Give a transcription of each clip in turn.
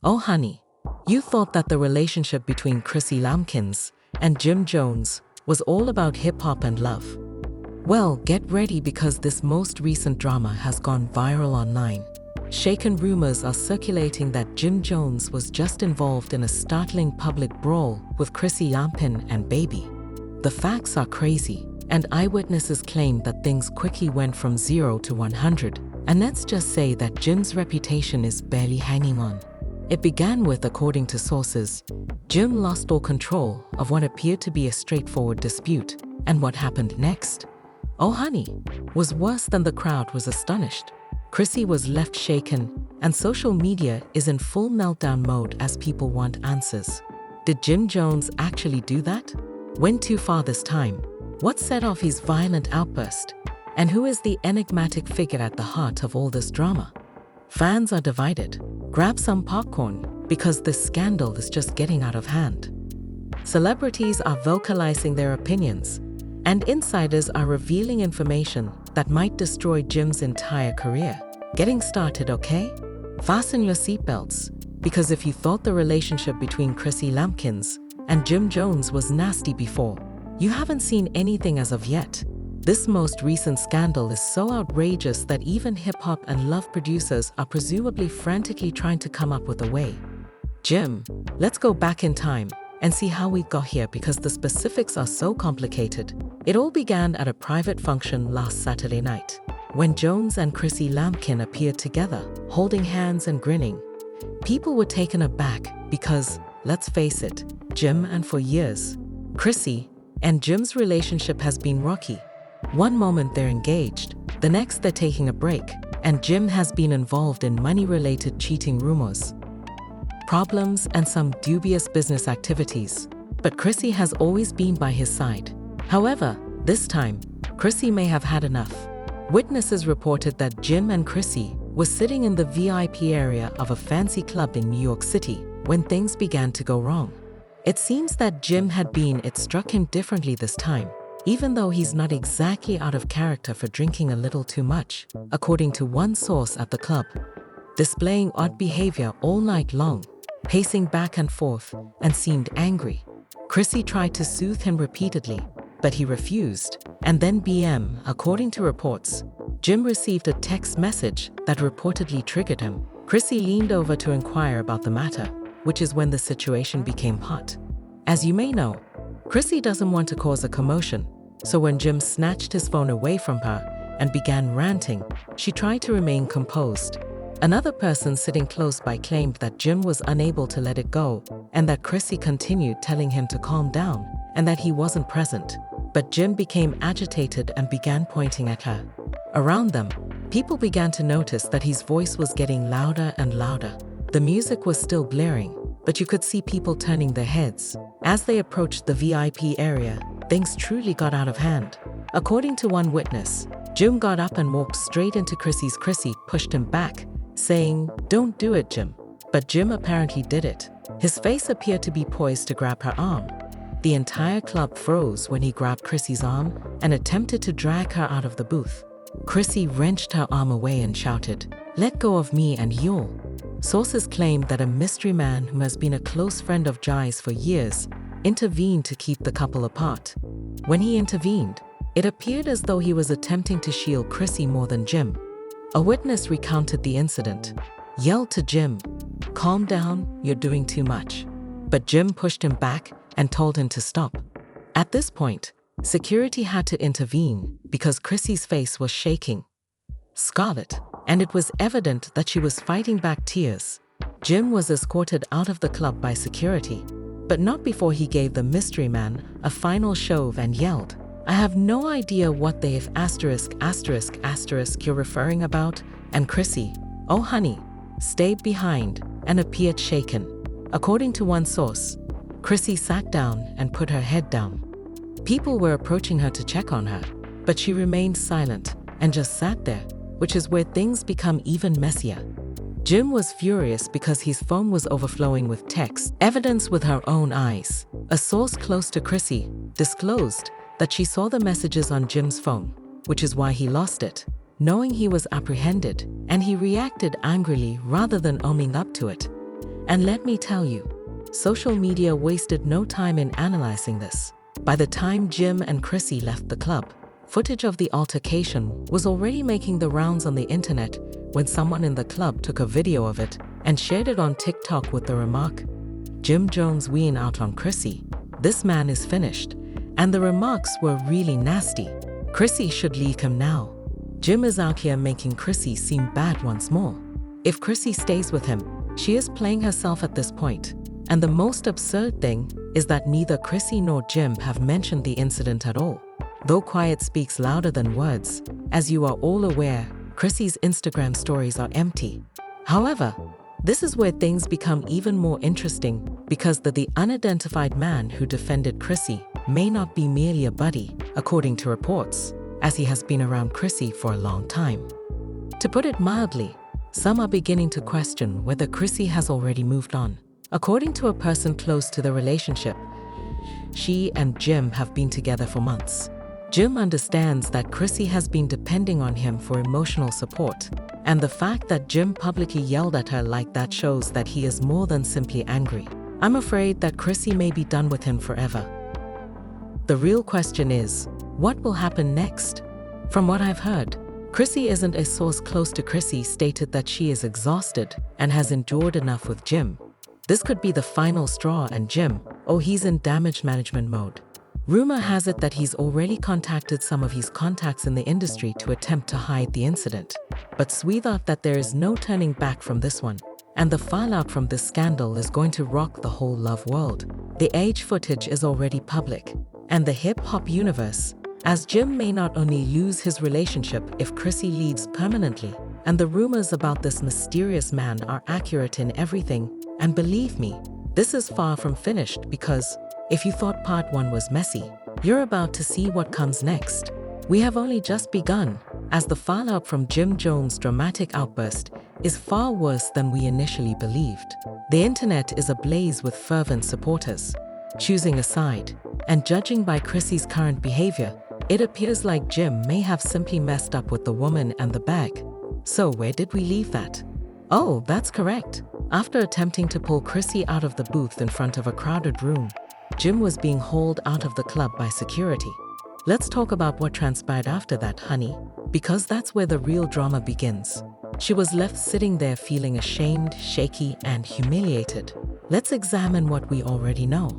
Oh honey, you thought that the relationship between Chrissy Lampkin and Jim Jones was all about hip-hop and love. Well, get ready because this most recent drama has gone viral online. Shaken rumors are circulating that Jim Jones was just involved in a startling public brawl with Chrissy Lampkin and Baby. The facts are crazy, and eyewitnesses claim that things quickly went from 0 to 100, and let's just say that Jim's reputation is barely hanging on. It began with, according to sources, Jim lost all control of what appeared to be a straightforward dispute, and what happened next, oh honey, was worse than the crowd was astonished. Chrissy was left shaken, and social media is in full meltdown mode as people want answers. Did Jim Jones actually do that? Went too far this time? What set off his violent outburst? And who is the enigmatic figure at the heart of all this drama? Fans are divided. Grab some popcorn, because this scandal is just getting out of hand. Celebrities are vocalizing their opinions, and insiders are revealing information that might destroy Jim's entire career. Getting started, okay? Fasten your seatbelts, because if you thought the relationship between Chrissy Lampkin and Jim Jones was nasty before, you haven't seen anything as of yet. This most recent scandal is so outrageous that even hip-hop and love producers are presumably frantically trying to come up with a way. Jim, let's go back in time and see how we got here because the specifics are so complicated. It all began at a private function last Saturday night, when Jones and Chrissy Lampkin appeared together, holding hands and grinning. People were taken aback because, let's face it, Jim and for years, Chrissy and Jim's relationship has been rocky. One moment they're engaged, the next they're taking a break, and Jim has been involved in money-related cheating rumors, problems, and some dubious business activities. But Chrissy has always been by his side. However, this time, Chrissy may have had enough. Witnesses reported that Jim and Chrissy were sitting in the VIP area of a fancy club in New York City when things began to go wrong. It seems that Jim it struck him differently this time, even though he's not exactly out of character for drinking a little too much, according to one source at the club. Displaying odd behavior all night long, pacing back and forth, and seemed angry. Chrissy tried to soothe him repeatedly, but he refused. And then according to reports, Jim received a text message that reportedly triggered him. Chrissy leaned over to inquire about the matter, which is when the situation became hot. As you may know, Chrissy doesn't want to cause a commotion, so when Jim snatched his phone away from her and began ranting, she tried to remain composed. Another person sitting close by claimed that Jim was unable to let it go and that Chrissy continued telling him to calm down and that he wasn't present. But Jim became agitated and began pointing at her. Around them, people began to notice that his voice was getting louder and louder. The music was still blaring, but you could see people turning their heads. As they approached the VIP area, things truly got out of hand. According to one witness, Jim got up and walked straight into Chrissy's. Chrissy pushed him back, saying, "Don't do it, Jim." But Jim apparently did it. His face appeared to be poised to grab her arm. The entire club froze when he grabbed Chrissy's arm and attempted to drag her out of the booth. Chrissy wrenched her arm away and shouted, "Let go of me and you'll." Sources claim that a mystery man who has been a close friend of Jai's for years intervened to keep the couple apart. When he intervened, it appeared as though he was attempting to shield Chrissy more than Jim. A witness recounted the incident, yelled to Jim, "Calm down, you're doing too much." But Jim pushed him back and told him to stop. At this point, security had to intervene because Chrissy's face was shaking scarlet, and it was evident that she was fighting back tears. Jim was escorted out of the club by security, but not before he gave the mystery man a final shove and yelled, "I have no idea what the if **** you're referring about," and Chrissy, "Oh honey," stayed behind and appeared shaken. According to one source, Chrissy sat down and put her head down. People were approaching her to check on her, but she remained silent and just sat there, which is where things become even messier. Jim was furious because his phone was overflowing with text, evidence with her own eyes. A source close to Chrissy disclosed that she saw the messages on Jim's phone, which is why he lost it, knowing he was apprehended, and he reacted angrily rather than owning up to it. And let me tell you, social media wasted no time in analyzing this. By the time Jim and Chrissy left the club, footage of the altercation was already making the rounds on the internet when someone in the club took a video of it and shared it on TikTok with the remark, "Jim Jones weeing out on Chrissy. This man is finished." And the remarks were really nasty. Chrissy should leave him now. Jim is out here making Chrissy seem bad once more. If Chrissy stays with him, she is playing herself at this point. And the most absurd thing is that neither Chrissy nor Jim have mentioned the incident at all. Though quiet speaks louder than words, as you are all aware, Chrissy's Instagram stories are empty. However, this is where things become even more interesting because the unidentified man who defended Chrissy may not be merely a buddy, according to reports, as he has been around Chrissy for a long time. To put it mildly, some are beginning to question whether Chrissy has already moved on. According to a person close to the relationship, she and Jim have been together for months. Jim understands that Chrissy has been depending on him for emotional support, and the fact that Jim publicly yelled at her like that shows that he is more than simply angry. I'm afraid that Chrissy may be done with him forever. The real question is, what will happen next? From what I've heard, Chrissy isn't a source close to Chrissy stated that she is exhausted and has endured enough with Jim. This could be the final straw and Jim, he's in damage management mode. Rumor has it that he's already contacted some of his contacts in the industry to attempt to hide the incident. But we thought that there is no turning back from this one, and the fallout from this scandal is going to rock the whole love world. The age footage is already public, and the hip-hop universe, as Jim may not only lose his relationship if Chrissy leaves permanently, and the rumors about this mysterious man are accurate in everything, and believe me, this is far from finished because if you thought part 1 was messy, you're about to see what comes next. We have only just begun, as the fallout from Jim Jones' dramatic outburst is far worse than we initially believed. The internet is ablaze with fervent supporters, choosing a side, and judging by Chrissy's current behavior, it appears like Jim may have simply messed up with the woman and the bag. So where did we leave that? Oh, that's correct. After attempting to pull Chrissy out of the booth in front of a crowded room, Jim was being hauled out of the club by security. Let's talk about what transpired after that, honey, because that's where the real drama begins. She was left sitting there feeling ashamed, shaky, and humiliated. Let's examine what we already know.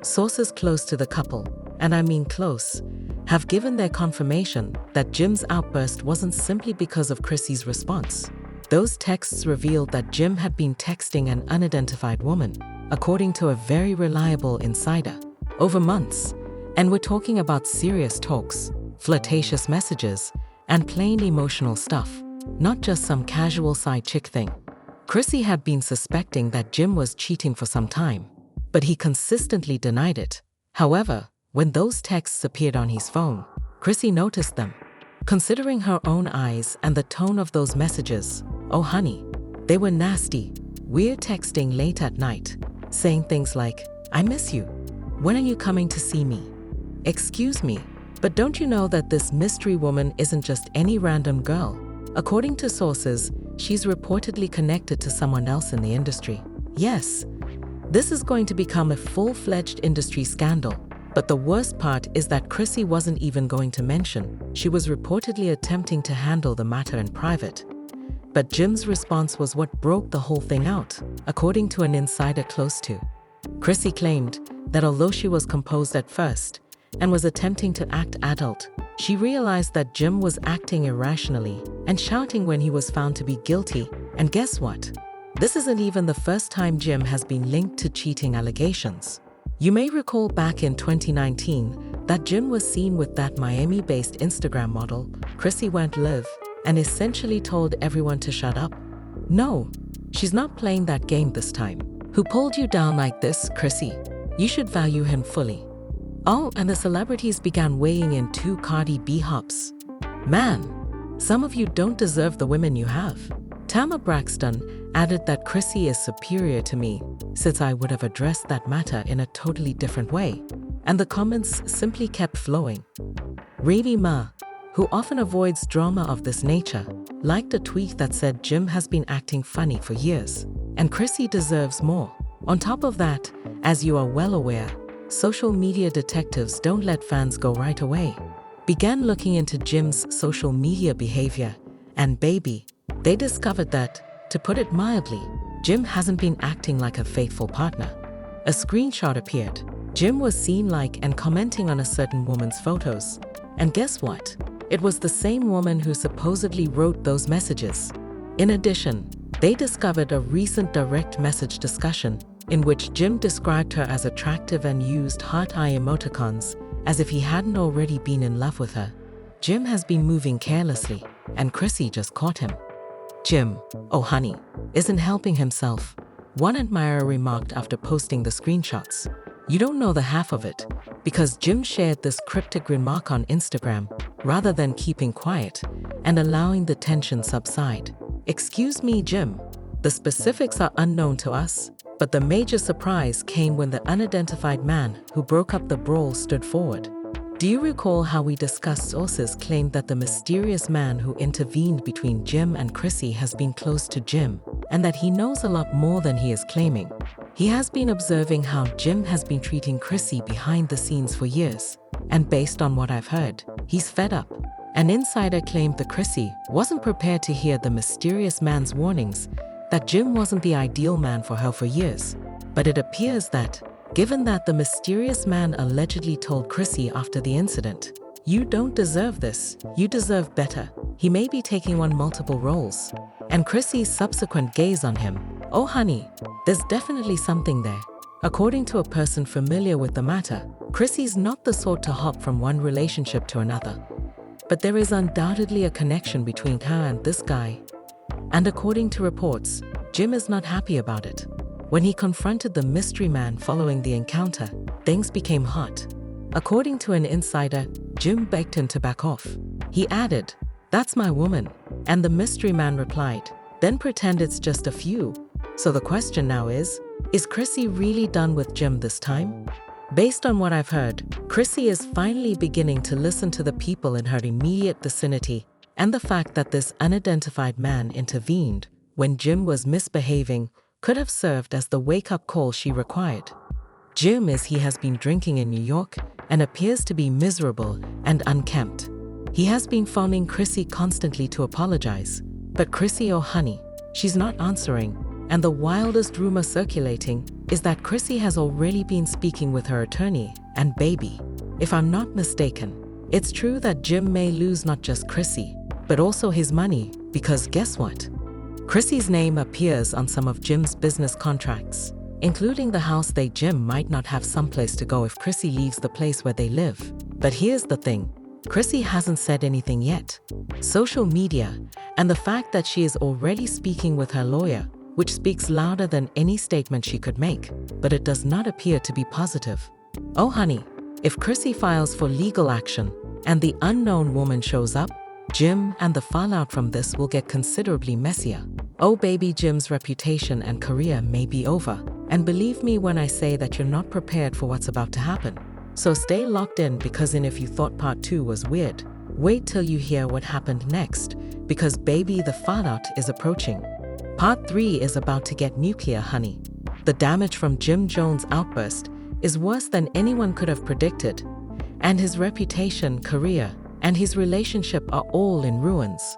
Sources close to the couple, and I mean close, have given their confirmation that Jim's outburst wasn't simply because of Chrissy's response. Those texts revealed that Jim had been texting an unidentified woman, according to a very reliable insider, over months. And we're talking about serious talks, flirtatious messages, and plain emotional stuff, not just some casual side chick thing. Chrissy had been suspecting that Jim was cheating for some time, but he consistently denied it. However, when those texts appeared on his phone, Chrissy noticed them. Considering her own eyes and the tone of those messages, oh honey, they were nasty, weird texting late at night, saying things like, "I miss you. When are you coming to see me? Excuse me, but don't you know that this mystery woman isn't just any random girl? According to sources, she's reportedly connected to someone else in the industry." Yes, this is going to become a full-fledged industry scandal. But the worst part is that Chrissy wasn't even going to mention. She was reportedly attempting to handle the matter in private. But Jim's response was what broke the whole thing out, according to an insider close to. Chrissy claimed that although she was composed at first and was attempting to act adult, she realized that Jim was acting irrationally and shouting when he was found to be guilty. And guess what? This isn't even the first time Jim has been linked to cheating allegations. You may recall back in 2019 that Jim was seen with that Miami-based Instagram model, Chrissy went live, and essentially told everyone to shut up. No, she's not playing that game this time. Who pulled you down like this, Chrissy? You should value him fully. Oh, and the celebrities began weighing in 2 Cardi B hops. Man, some of you don't deserve the women you have. Tama Braxton added that Chrissy is superior to me, since I would have addressed that matter in a totally different way. And the comments simply kept flowing. Ravi Ma, who often avoids drama of this nature, liked a tweet that said Jim has been acting funny for years. and Chrissy deserves more. On top of that, as you are well aware, social media detectives don't let fans go right away. Began looking into Jim's social media behavior, and baby, they discovered that, to put it mildly, Jim hasn't been acting like a faithful partner. A screenshot appeared. Jim was seen like and commenting on a certain woman's photos. And guess what? It was the same woman who supposedly wrote those messages. In addition, they discovered a recent direct message discussion in which Jim described her as attractive and used heart-eye emoticons as if he hadn't already been in love with her. Jim has been moving carelessly, and Chrissy just caught him. Jim, oh honey, isn't helping himself, one admirer remarked after posting the screenshots. You don't know the half of it, because Jim shared this cryptic remark on Instagram rather than keeping quiet and allowing the tension subside. Excuse me, Jim. The specifics are unknown to us, but the major surprise came when the unidentified man who broke up the brawl stood forward. Do you recall how we discussed sources claimed that the mysterious man who intervened between Jim and Chrissy has been close to Jim, and that he knows a lot more than he is claiming? He has been observing how Jim has been treating Chrissy behind the scenes for years, and based on what I've heard, he's fed up. An insider claimed that Chrissy wasn't prepared to hear the mysterious man's warnings that Jim wasn't the ideal man for her for years. But it appears that, given that the mysterious man allegedly told Chrissy after the incident, "You don't deserve this, you deserve better," he may be taking on multiple roles. And Chrissy's subsequent gaze on him, oh honey, there's definitely something there. According to a person familiar with the matter, Chrissy's not the sort to hop from one relationship to another. But there is undoubtedly a connection between her and this guy. And according to reports, Jim is not happy about it. When he confronted the mystery man following the encounter, things became hot. According to an insider, Jim begged him to back off. He added, "That's my woman." And the mystery man replied, "Then pretend it's just a few." So the question now is Chrissy really done with Jim this time? Based on what I've heard, Chrissy is finally beginning to listen to the people in her immediate vicinity, and the fact that this unidentified man intervened when Jim was misbehaving could have served as the wake-up call she required. Jim he has been drinking in New York and appears to be miserable and unkempt. He has been phoning Chrissy constantly to apologize, but Chrissy, oh honey, she's not answering, and the wildest rumor circulating is that Chrissy has already been speaking with her attorney, and baby, if I'm not mistaken, it's true that Jim may lose not just Chrissy, but also his money, because guess what? Chrissy's name appears on some of Jim's business contracts, including the house Jim might not have someplace to go if Chrissy leaves the place where they live. But here's the thing, Chrissy hasn't said anything yet. Social media, and the fact that she is already speaking with her lawyer, which speaks louder than any statement she could make, but it does not appear to be positive. Oh honey, if Chrissy files for legal action, and the unknown woman shows up, Jim and the fallout from this will get considerably messier. Oh baby, Jim's reputation and career may be over, and believe me when I say that you're not prepared for what's about to happen. So stay locked in, because if you thought part 2 was weird, wait till you hear what happened next, because baby, the fallout is approaching. Part 3 is about to get nuclear, honey. The damage from Jim Jones' outburst is worse than anyone could have predicted, and his reputation, career, and his relationship are all in ruins.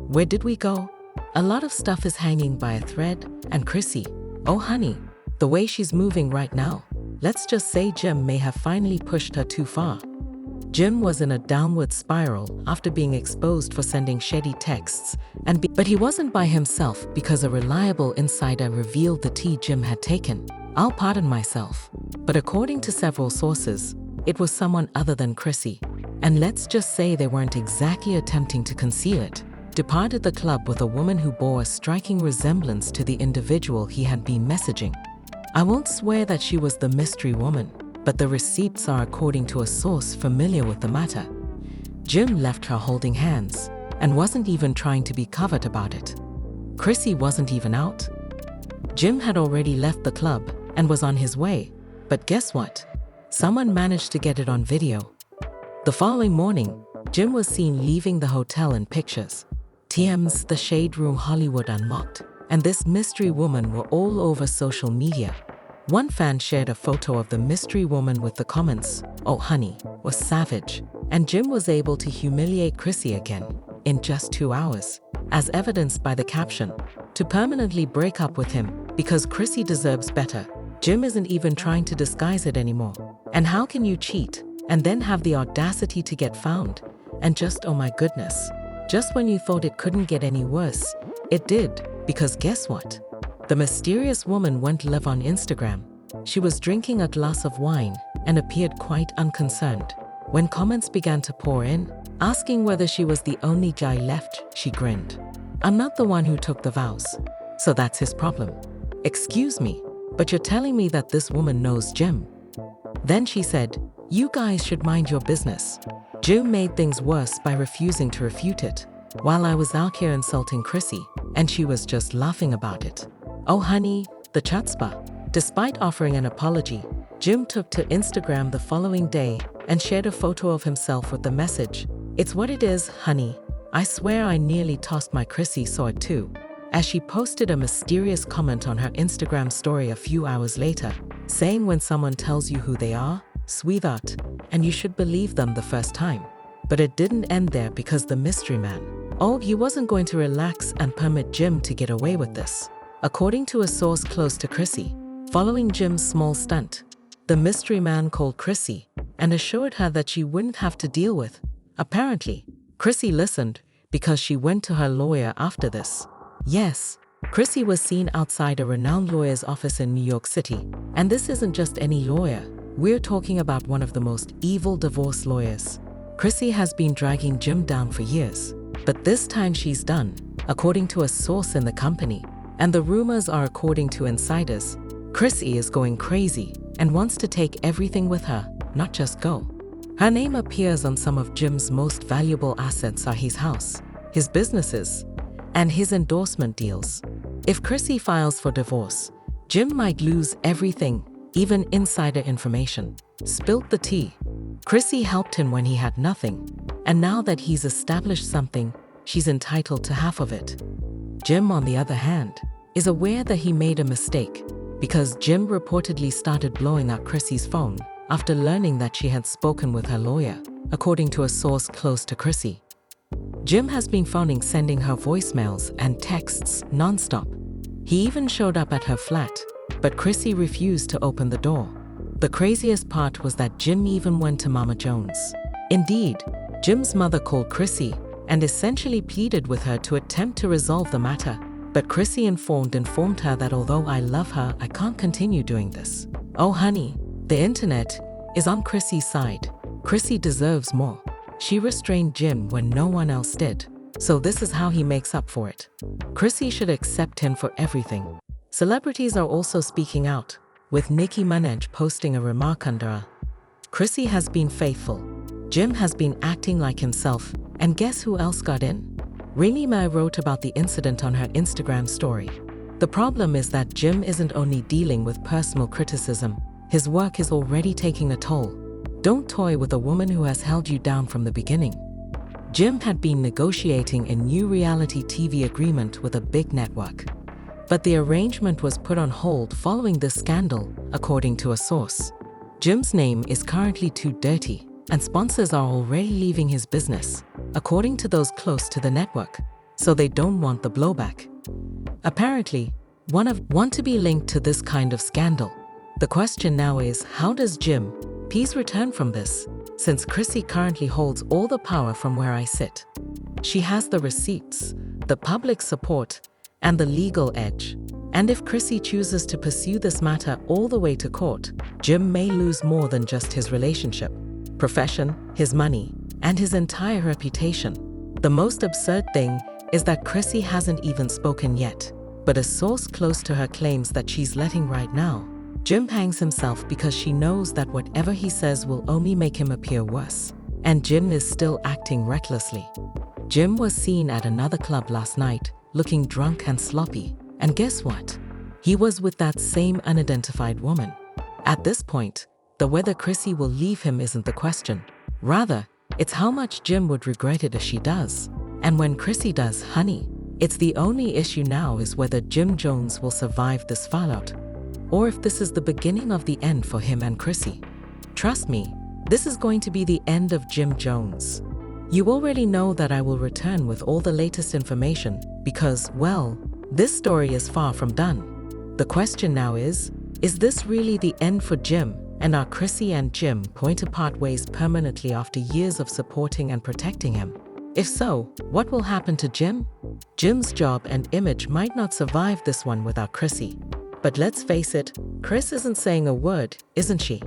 Where did we go? A lot of stuff is hanging by a thread, and Chrissy, oh honey, the way she's moving right now, let's just say Jim may have finally pushed her too far. Jim was in a downward spiral after being exposed for sending shady texts, but he wasn't by himself, because a reliable insider revealed the tea Jim had taken. I'll pardon myself, but according to several sources, it was someone other than Chrissy. And let's just say they weren't exactly attempting to conceal it. Departed the club with a woman who bore a striking resemblance to the individual he had been messaging. I won't swear that she was the mystery woman, but the receipts are according to a source familiar with the matter. Jim left her holding hands and wasn't even trying to be covert about it. Chrissy wasn't even out. Jim had already left the club and was on his way, but guess what? Someone managed to get it on video. The following morning, Jim was seen leaving the hotel in pictures. TM's The Shade Room Hollywood Unlocked. and this mystery woman were all over social media. One fan shared a photo of the mystery woman with the comments, "Oh honey, was savage," and Jim was able to humiliate Chrissy again in just 2 hours, as evidenced by the caption, "To permanently break up with him because Chrissy deserves better." Jim isn't even trying to disguise it anymore. And how can you cheat and then have the audacity to get found? And just, oh my goodness, just when you thought it couldn't get any worse, it did, because guess what? The mysterious woman went live on Instagram. She was drinking a glass of wine and appeared quite unconcerned. When comments began to pour in, asking whether she was the only guy left, she grinned. "I'm not the one who took the vows, so that's his problem." "Excuse me, but you're telling me that this woman knows Jim?" Then she said, "You guys should mind your business." Jim made things worse by refusing to refute it, while I was out here insulting Chrissy, and she was just laughing about it. Oh honey, the chutzpah. Despite offering an apology, Jim took to Instagram the following day and shared a photo of himself with the message, "It's what it is, honey. I swear I nearly tossed my Chrissy saw it too," as she posted a mysterious comment on her Instagram story a few hours later, saying when someone tells you who they are, sweetheart, and you should believe them the first time. But it didn't end there, because the mystery man, he wasn't going to relax and permit Jim to get away with this. According to a source close to Chrissy, following Jim's small stunt, the mystery man called Chrissy and assured her that she wouldn't have to deal with. Apparently, Chrissy listened because she went to her lawyer after this. Yes, Chrissy was seen outside a renowned lawyer's office in New York City, and this isn't just any lawyer. We're talking about one of the most evil divorce lawyers. Chrissy has been dragging Jim down for years, but this time she's done, according to a source in the company. And the rumors are according to insiders. Chrissy is going crazy and wants to take everything with her, not just go. Her name appears on some of Jim's most valuable assets, are his house, his businesses, and his endorsement deals. If Chrissy files for divorce, Jim might lose everything, even insider information. Spilt the tea. Chrissy helped him when he had nothing, and now that he's established something, she's entitled to half of it. Jim, on the other hand, is aware that he made a mistake, because Jim reportedly started blowing up Chrissy's phone after learning that she had spoken with her lawyer, according to a source close to Chrissy. Jim has been phoning, sending her voicemails and texts nonstop. He even showed up at her flat, but Chrissy refused to open the door. The craziest part was that Jim even went to Mama Jones. Indeed, Jim's mother called Chrissy and essentially pleaded with her to attempt to resolve the matter. But Chrissy informed her that although I love her, I can't continue doing this. Oh honey, the internet is on Chrissy's side. Chrissy deserves more. She restrained Jim when no one else did. So this is how he makes up for it. Chrissy should accept him for everything. Celebrities are also speaking out, with Nicki Minaj posting a remark under her. Chrissy has been faithful. Jim has been acting like himself. And guess who else got in? Rini Mae wrote about the incident on her Instagram story. The problem is that Jim isn't only dealing with personal criticism, his work is already taking a toll. Don't toy with a woman who has held you down from the beginning. Jim had been negotiating a new reality TV agreement with a big network. But the arrangement was put on hold following this scandal, according to a source. Jim's name is currently too dirty, and sponsors are already leaving his business, according to those close to the network, so they don't want the blowback. Apparently, want to be linked to this kind of scandal. The question now is, how does Jim P's return from this, since Chrissy currently holds all the power from where I sit? She has the receipts, the public support, and the legal edge. And if Chrissy chooses to pursue this matter all the way to court, Jim may lose more than just his relationship, profession, his money, and his entire reputation. The most absurd thing is that Chrissy hasn't even spoken yet, but a source close to her claims that she's letting right now. Jim hangs himself because she knows that whatever he says will only make him appear worse. And Jim is still acting recklessly. Jim was seen at another club last night, looking drunk and sloppy. And guess what? He was with that same unidentified woman. At this point, whether Chrissy will leave him isn't the question. Rather, it's how much Jim would regret it if she does. And when Chrissy does, honey, It's the only issue now is whether Jim Jones will survive this fallout, or if this is the beginning of the end for him and Chrissy. Trust me, this is going to be the end of Jim Jones. You already know that I will return with all the latest information because, well, this story is far from done. The question now is this really the end for Jim, and are Chrissy and Jim going to part ways permanently after years of supporting and protecting him? If so, what will happen to Jim? Jim's job and image might not survive this one without Chrissy. But let's face it, Chris isn't saying a word, isn't she?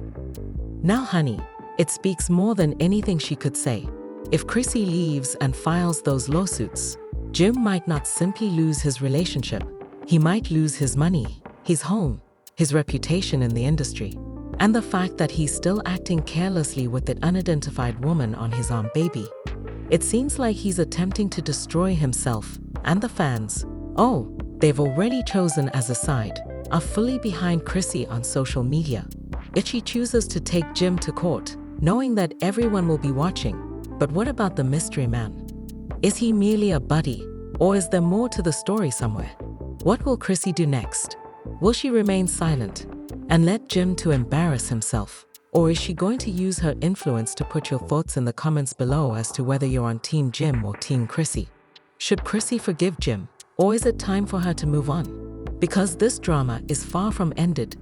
Now honey, it speaks more than anything she could say. If Chrissy leaves and files those lawsuits, Jim might not simply lose his relationship. He might lose his money, his home, his reputation in the industry, and the fact that he's still acting carelessly with that unidentified woman on his arm baby. It seems like he's attempting to destroy himself, and the fans, oh, they've already chosen as a side, are fully behind Chrissy on social media. If she chooses to take Jim to court, knowing that everyone will be watching, but what about the mystery man? Is he merely a buddy, or is there more to the story somewhere? What will Chrissy do next? Will she remain silent and let Jim to embarrass himself? Or is she going to use her influence to put your thoughts in the comments below as to whether you're on Team Jim or Team Chrissy? Should Chrissy forgive Jim, or is it time for her to move on? Because this drama is far from ended.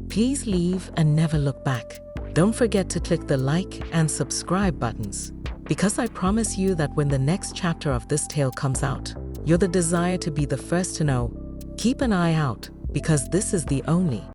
Please leave and never look back. Don't forget to click the like and subscribe buttons, because I promise you that when the next chapter of this tale comes out, you're the desire to be the first to know. Keep an eye out, because this is the only